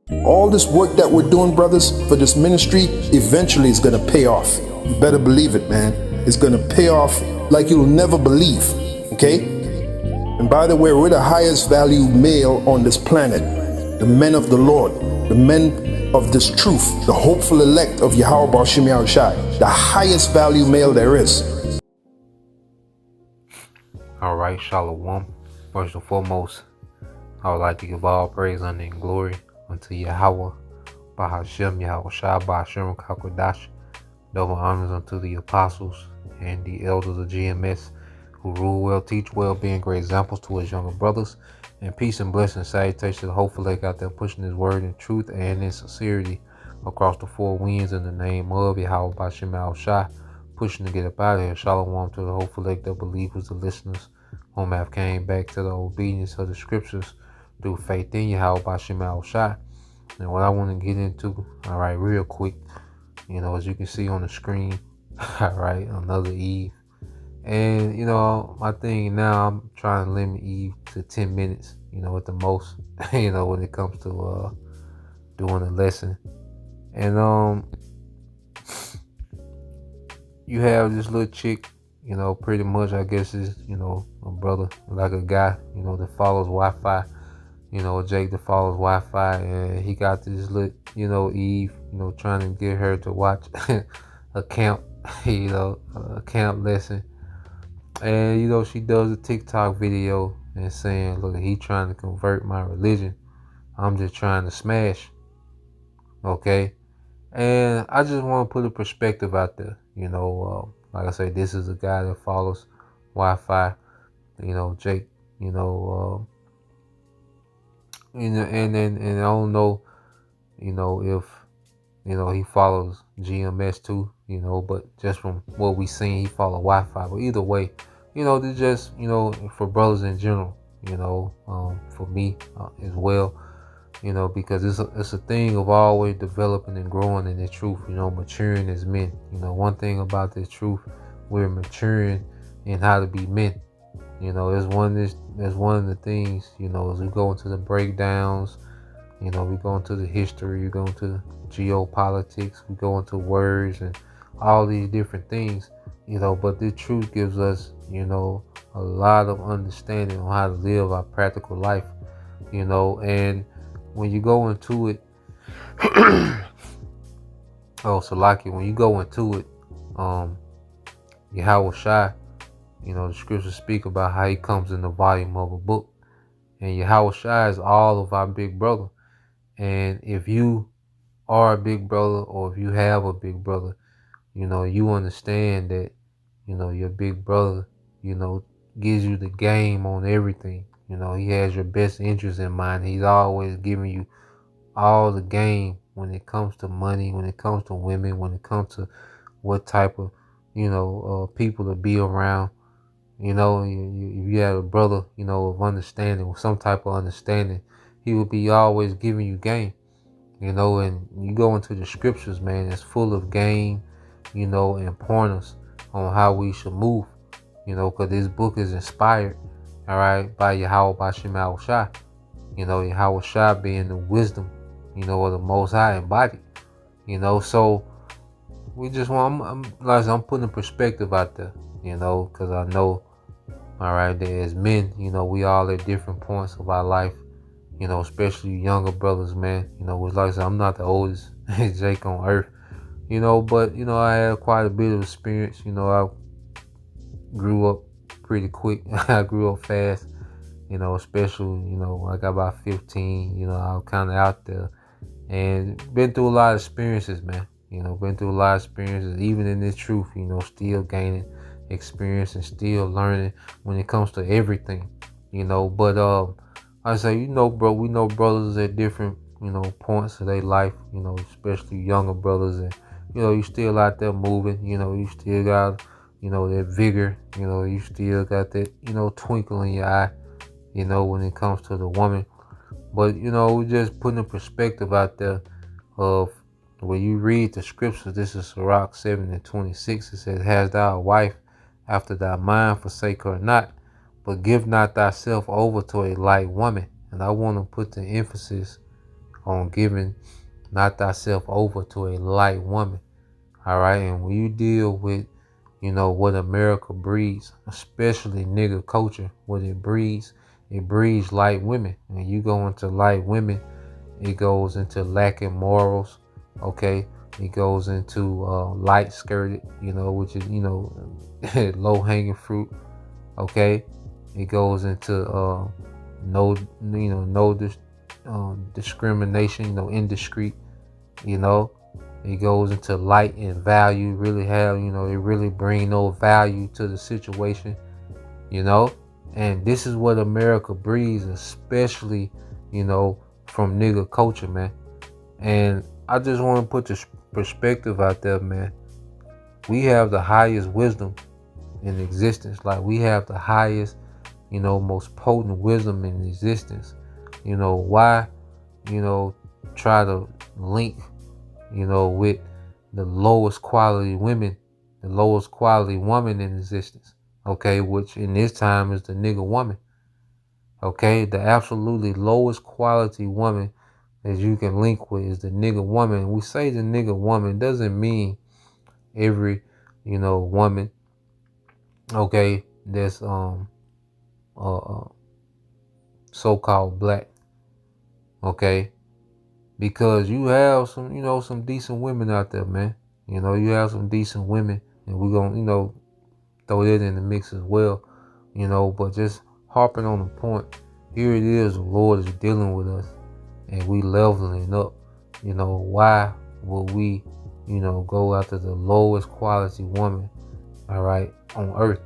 All this work that we're doing, brothers, for this ministry, eventually is going to pay off. You better believe it, man. It's going to pay off like you'll never believe. Okay? And by the way, we're the highest value male on this planet. The men of the Lord, the men of this truth, the hopeful elect of Yahweh Bashim Yahushai, the highest value male there is. All right, Shalom. First and foremost, I would like to give all praise, honor, and glory unto Yahweh, Bahashem, Yahweh Shai, Bahashem, Kakodash. Double honors unto the apostles and the elders of GMS who rule well, teach well, being great examples to his younger brothers. And peace and blessing, salutations to the hopeful elect out there pushing his word in truth and in sincerity across the four winds in the name of Yahweh Bahashem Yahushai, pushing to get up out of here. Shalom to the hopeful elect, the believers, the listeners, whom have came back to the obedience of the scriptures through faith in Yahweh Bahashem Yahushai. And what I want to get into, all right, real quick, as you can see on the screen, all right, another Eve. And, my thing now, I'm trying to limit Eve to 10 minutes, at the most, when it comes to doing a lesson. And you have this little chick, pretty much, I guess is, a brother, like a guy, that follows Wi-Fi, Jake that follows Wi-Fi, and he got this little, Eve, trying to get her to watch a camp, a camp lesson. And, she does a TikTok video and saying, look, he trying to convert my religion. I'm just trying to smash. Okay. And I just want to put a perspective out there. Like I say, this is a guy that follows Wi-Fi. Jake, and I don't know, if, he follows GMS too, but just from what we seen, he follow Wi-Fi. But either way, this just, for brothers in general, for me as well, because it's a thing of always developing and growing in the truth, maturing as men. One thing about this truth, we're maturing in how to be men. There's one of the things, as we go into the breakdowns, we go into the history, we go into geopolitics, we go into words and all these different things, but the truth gives us, a lot of understanding on how to live our practical life, and when you go into it, when you go into it, Yahweh Shai, the scriptures speak about how he comes in the volume of a book, and Yahweh Shai is all of our big brother. And if you are a big brother, or if you have a big brother, you understand that, your big brother, gives you the game on everything. He has your best interest in mind. He's always giving you all the game when it comes to money, when it comes to women, when it comes to what type of, people to be around. If you had a brother, of understanding, or some type of understanding, he would be always giving you game. And you go into the scriptures, man, it's full of game, and pointers on how we should move, because this book is inspired, all right, by Yahweh Bashim Yahushai, Yahweh Shai being the wisdom, of the Most High embodied, so we just want, I'm putting a perspective out there, because I know, all right, that as men, we all at different points of our life, especially younger brothers, man. Like I said, I'm not the oldest Jake on earth, but, I had quite a bit of experience. I grew up pretty quick. I grew up fast, especially, when I got about 15, I was kind of out there and been through a lot of experiences, man. Been through a lot of experiences, even in this truth, still gaining experience and still learning when it comes to everything, but, I say, bro, we know brothers at different, points of their life, especially younger brothers, and, you still out there moving, you still got, that vigor, you still got that, twinkle in your eye, when it comes to the woman. But, we're just putting a perspective out there of when you read the scriptures. This is Sirach 7:26. It says, "Hast thou a wife after thy mind, forsake her not, but give not thyself over to a light woman." And I want to put the emphasis on giving not thyself over to a light woman. All right. And when you deal with, what America breeds, especially nigga culture, what it breeds light women. And you go into light women, it goes into lacking morals. Okay. It goes into light skirted, which is, low hanging fruit. Okay. It goes into no discrimination, indiscreet, it goes into light and value, really have, it really bring no value to the situation, and this is what America breeds, especially, from nigga culture, man. And I just want to put this perspective out there, man. We have the highest wisdom in existence. Like, we have the highest, most potent wisdom in existence. Why, try to link, with the lowest quality women, the lowest quality woman in existence. Okay, which in this time is the nigga woman. Okay, the absolutely lowest quality woman that you can link with is the nigga woman. We say the nigga woman doesn't mean every, woman, okay, that's so-called black. Okay, because you have some, some decent women out there, man. You have some decent women, and we're gonna, throw that in the mix as well. But just harping on the point, here it is, the Lord is dealing with us, and we leveling up. Why will we, go after the lowest quality woman, all right, on earth?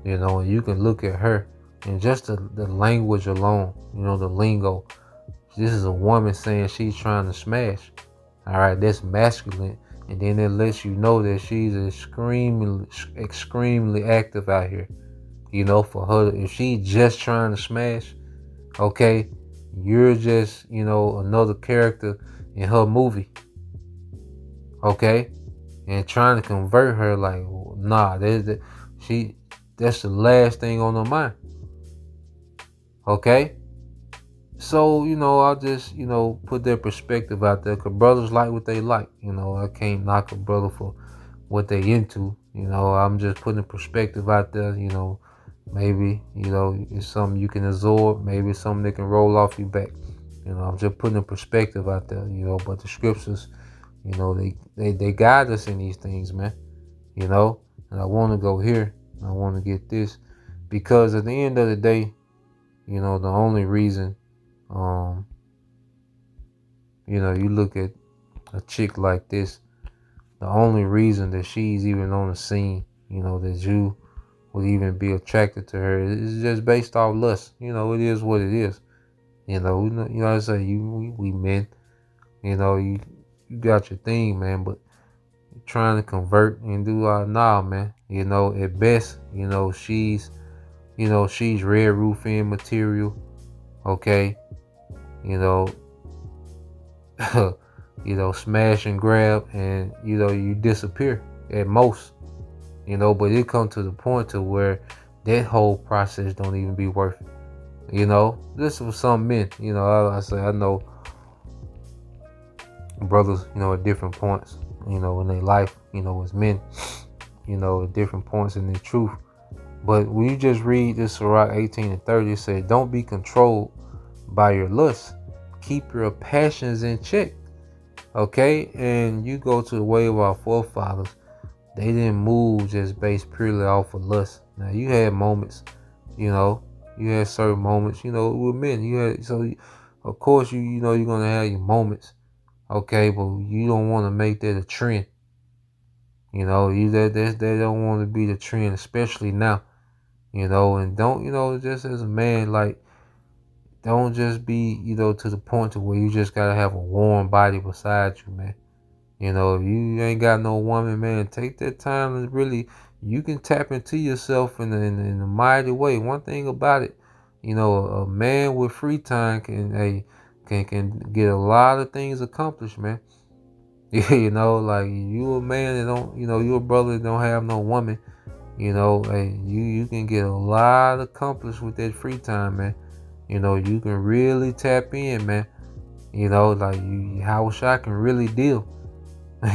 And you can look at her, and just the language alone, the lingo. This is a woman saying she's trying to smash. All right, that's masculine. And then it lets you know that she's extremely active out here. For her, if she's just trying to smash, okay, you're just, another character in her movie. Okay? And trying to convert her, like, nah, that's the last thing on her mind. Okay? So, I'll just, put their perspective out there, because brothers like what they like. I can't knock a brother for what they into. I'm just putting perspective out there. Maybe, it's something you can absorb. Maybe it's something that can roll off your back. I'm just putting a perspective out there, but the scriptures, they guide us in these things, man. And I want to go here. I want to get this, because at the end of the day, the only reason, you look at a chick like this, the only reason that she's even on the scene, that you would even be attracted to her is just based off lust. It is what it is. I say, we men, you got your thing, man, but trying to convert and do nah, man. At best, she's red roofing material. Okay. Smash and grab, and you disappear at most. But it comes to the point to where that whole process don't even be worth it. This was some men. I say, I know brothers, at different points, in their life, as men, at different points in their truth. But when you just read this Sirach 18:30, it says, don't be controlled by your lust. Keep your passions in check. Okay? And you go to the way of our forefathers. They didn't move just based purely off of lust. Now, you had moments, you had certain moments, with men. So of course, you're going to have your moments. Okay? But you don't want to make that a trend. They don't want to be the trend, especially now. And don't, just as a man, like, don't just be, to the point to where you just gotta have a warm body beside you, man. If you ain't got no woman, man, take that time and really, you can tap into yourself in a mighty way. One thing about it, a man with free time can get a lot of things accomplished, man. Like, you a man that don't, you a brother that don't have no woman, you can get a lot accomplished with that free time, man. You can really tap in, man. You know, like Howard Shai can really deal.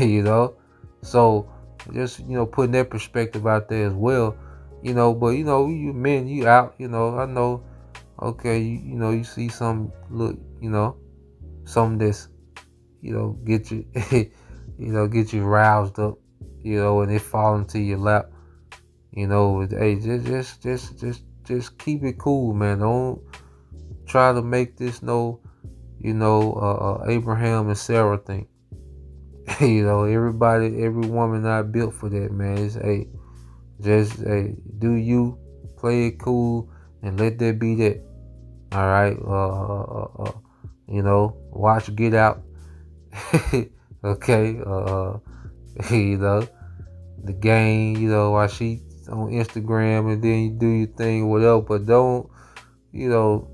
You know, so just putting that perspective out there as well. But you men, you out. I know. Okay, you see some look. Something that's get you get you roused up. And it fall into your lap. Hey, just keep it cool, man. Don't try to make this no Abraham and Sarah thing. Every woman not built for that, man. It's just do you, play it cool, and let that be that. All right. Watch Get Out. Okay. The game. While she on Instagram, and then you do your thing or whatever. But you know,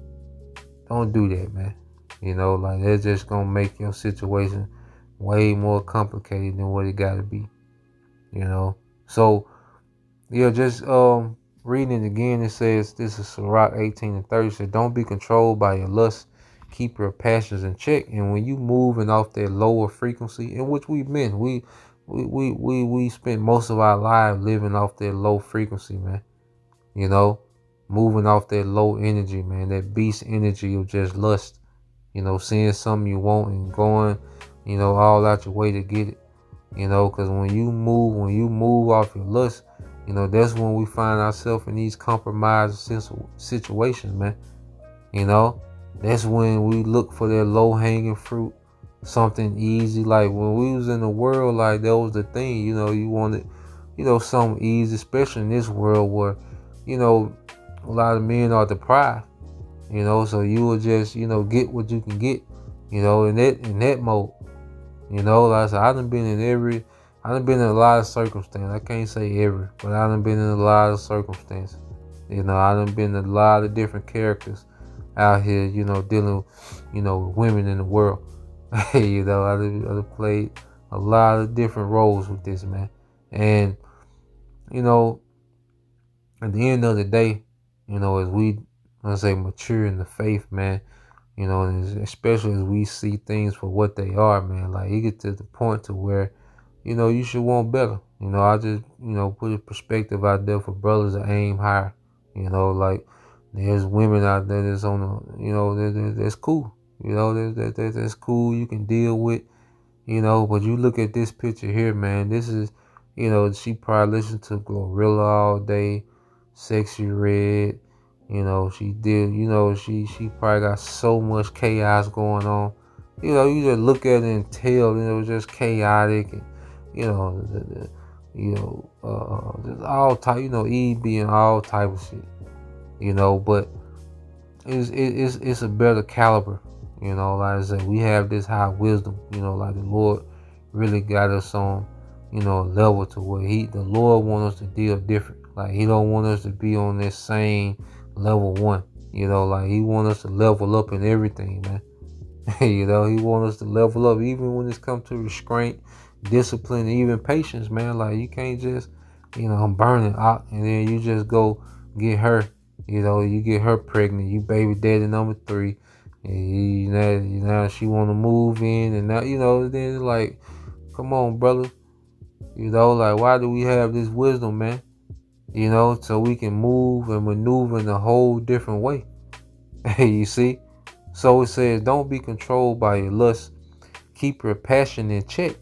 don't do that, man. Like that's just gonna make your situation way more complicated than what it gotta be. So yeah, just reading it again, it says, this is Sirach 18:30, said, don't be controlled by your lust, keep your passions in check. And when you moving off that lower frequency, in which we've been, we spent most of our lives living off that low frequency, man. Moving off that low energy, man, that beast energy of just lust. Seeing something you want and going, all out your way to get it. Because when you move off your lust, that's when we find ourselves in these compromised situations, man. That's when we look for that low hanging fruit, something easy. Like when we was in the world, like that was the thing. You wanted, something easy, especially in this world where, a lot of men are deprived. So you will just, get what you can get, in that mode. Like I said, I done been in a lot of circumstances. I can't say every, but I done been in a lot of circumstances. I done been in a lot of different characters out here, dealing, with women in the world. I done played a lot of different roles with this, man. And, at the end of the day, as we, mature in the faith, man, and especially as we see things for what they are, man, like you get to the point to where, you should want better. I just, put a perspective out there for brothers to aim higher. Like there's women out there that's on the, that's cool. That's cool. You can deal with, but you look at this picture here, man, this is, she probably listened to Glorilla all day, Sexy Red. She did, she probably got so much chaos going on. You just look at it and tell, it was just chaotic and, just all type, Eve being all type of shit, but it's a better caliber, like I said, we have this high wisdom, like the Lord really got us on, a level to where the Lord want us to deal different. Like he don't want us to be on this same level one, like he want us to level up in everything, man. He want us to level up even when it's come to restraint, discipline, and even patience, man. Like you can't just, I'm burning out and then you just go get her, you get her pregnant, you baby daddy number 3, and now she want to move in, and now, then it's like, come on, brother, like why do we have this wisdom, man? So we can move and maneuver in a whole different way. You see? So it says, don't be controlled by your lust. Keep your passion in check.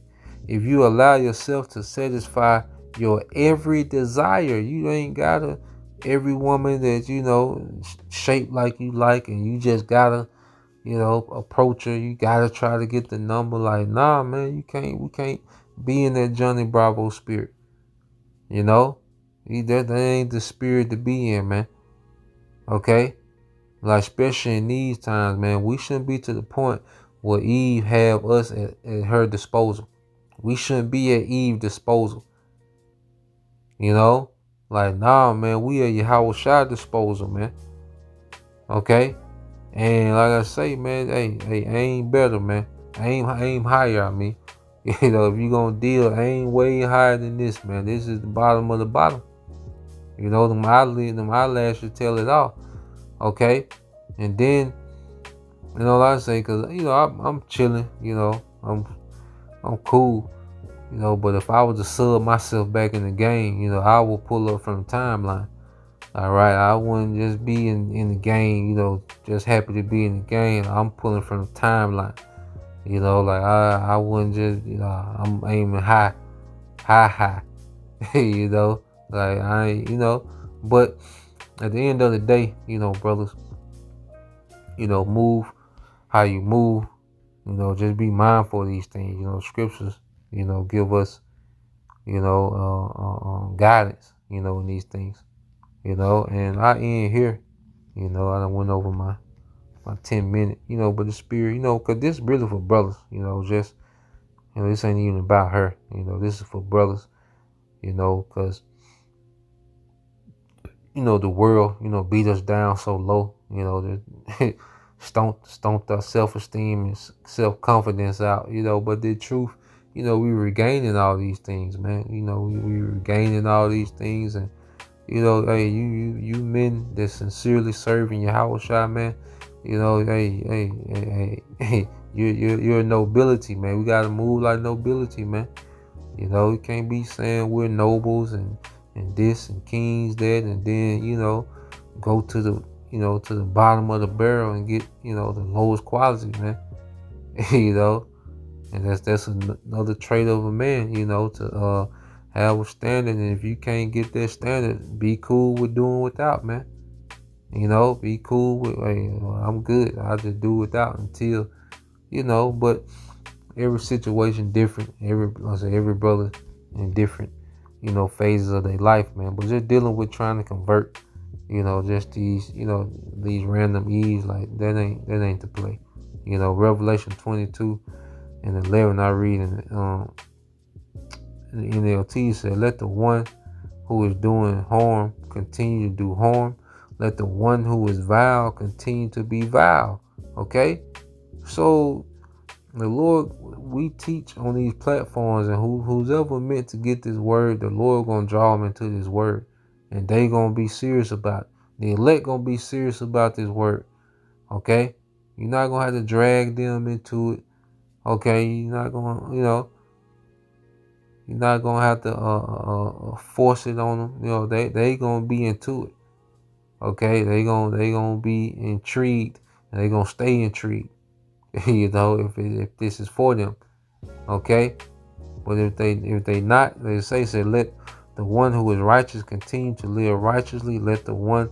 If you allow yourself to satisfy your every desire, you ain't gotta every woman that, shaped like you like, and you just gotta, approach her. You gotta try to get the number. Like, nah, man, we can't be in that Johnny Bravo spirit. That ain't the spirit to be in, man. Okay? Like, especially in these times, man, we shouldn't be to the point where Eve have us at her disposal. We shouldn't be at Eve's disposal. Like, nah, man, we at Yahweh Shai disposal, man. Okay? And like I say, man, hey, aim better, man. Aim higher, I mean. If you gonna deal, aim way higher than this, man. This is the bottom of the bottom. Them eyelashes tell it all. Okay? And then You know what I say? Cause I'm chilling. I'm cool. But if I was to sub myself back in the game, I will pull up from the timeline. All right, I wouldn't just be in the game, just happy to be in the game. I'm pulling from the timeline. Like I wouldn't just, I'm aiming high, high. you know, like I, but at the end of the day, brothers, move how you move. Just be mindful of these things. Scriptures, give us, guidance, in these things, and I end here. I done went over my 10 minute, but the spirit, cause this is really for brothers, just, this ain't even about her, this is for brothers, cause, the world, beat us down so low, that stomped our self-esteem and self-confidence out, but the truth, we regaining all these things, man, we regaining all these things, and, hey, you men that sincerely serving your house shot, man, hey, you're a nobility, man. We gotta move like nobility, man. You can't be saying we're nobles and this and kings that, and then go to the to the bottom of the barrel and get the lowest quality, man. you know, and that's another trait of a man, to have a standard. And if you can't get that standard, be cool with doing without, man. Be cool with, hey, I'm good. I'll just do without until, but every situation different. Every brother in different, phases of their life, man. But just dealing with trying to convert, just these random E's, like that ain't the play. Revelation 22 and 11, I read in the NLT said, let the one who is doing harm continue to do harm. Let the one who is vile continue to be vile. Okay? So the Lord, we teach on these platforms, and who's ever meant to get this word, the Lord gonna draw them into this word, and they gonna be serious about it. The elect gonna be serious about this word. Okay? You're not gonna have to drag them into it. Okay? You're not gonna, you're not gonna have to force it on them. They gonna be into it. Okay, they gonna be intrigued, and they gonna stay intrigued. If this is for them. Okay, but if they not, they say let the one who is righteous continue to live righteously. Let the one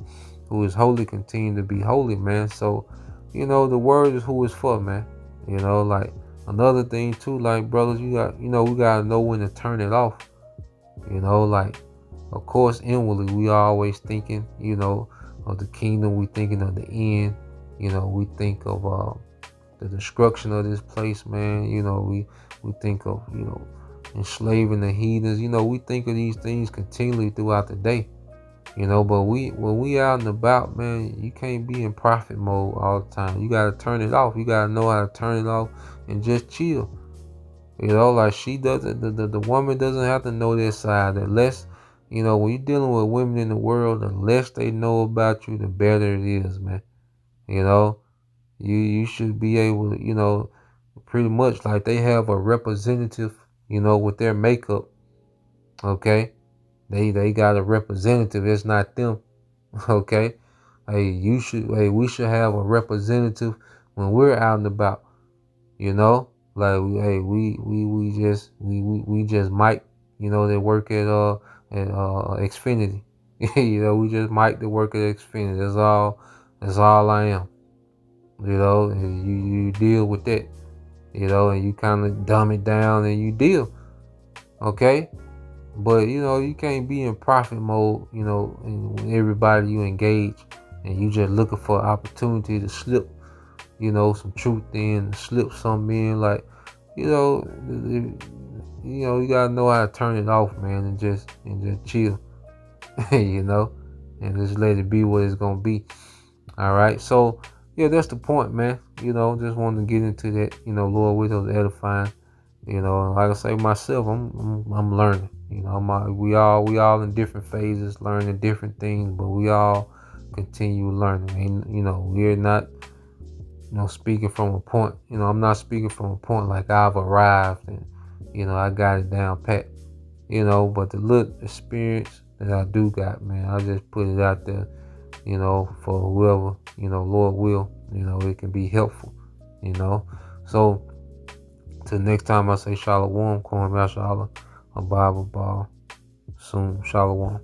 who is holy continue to be holy, man. So, the word is who it's for, man. Like another thing too, like brothers, we gotta know when to turn it off. Like, of course, inwardly we are always thinking, of the kingdom. We thinking of the end. We think of the destruction of this place, man. We think of enslaving the heathens. We think of these things continually throughout the day. But when we out and about, man, you can't be in prophet mode all the time. You gotta turn it off. You gotta know how to turn it off and just chill. Like she doesn't, the woman doesn't have to know their side. The less, when you're dealing with women in the world, the less they know about you, the better it is, man. You should be able to, pretty much like they have a representative, with their makeup. Okay. They got a representative. It's not them. Okay. Hey, we should have a representative when we're out and about, like, hey, we just might, they work at Xfinity. We just might to work at Xfinity. That's all I am. And you deal with that, and you kind of dumb it down and you deal. Okay. But, you can't be in prophet mode, and everybody you engage, and you just looking for an opportunity to slip, some truth in, slip something in, like, you gotta know how to turn it off, man, and just chill, and just let it be what it's gonna be. All right, so yeah, that's the point, man. Just wanted to get into that. Lord, with those edifying. Like I say myself, I'm learning. We all in different phases, learning different things, but we all continue learning. And we're not speaking from a point, I'm not speaking from a point like I've arrived and, I got it down pat, but the little experience that I do got, man, I just put it out there, for whoever, Lord will, it can be helpful, So, till next time I say Shalom, Kwame Yashala, a Bible ball, soon, Shalom.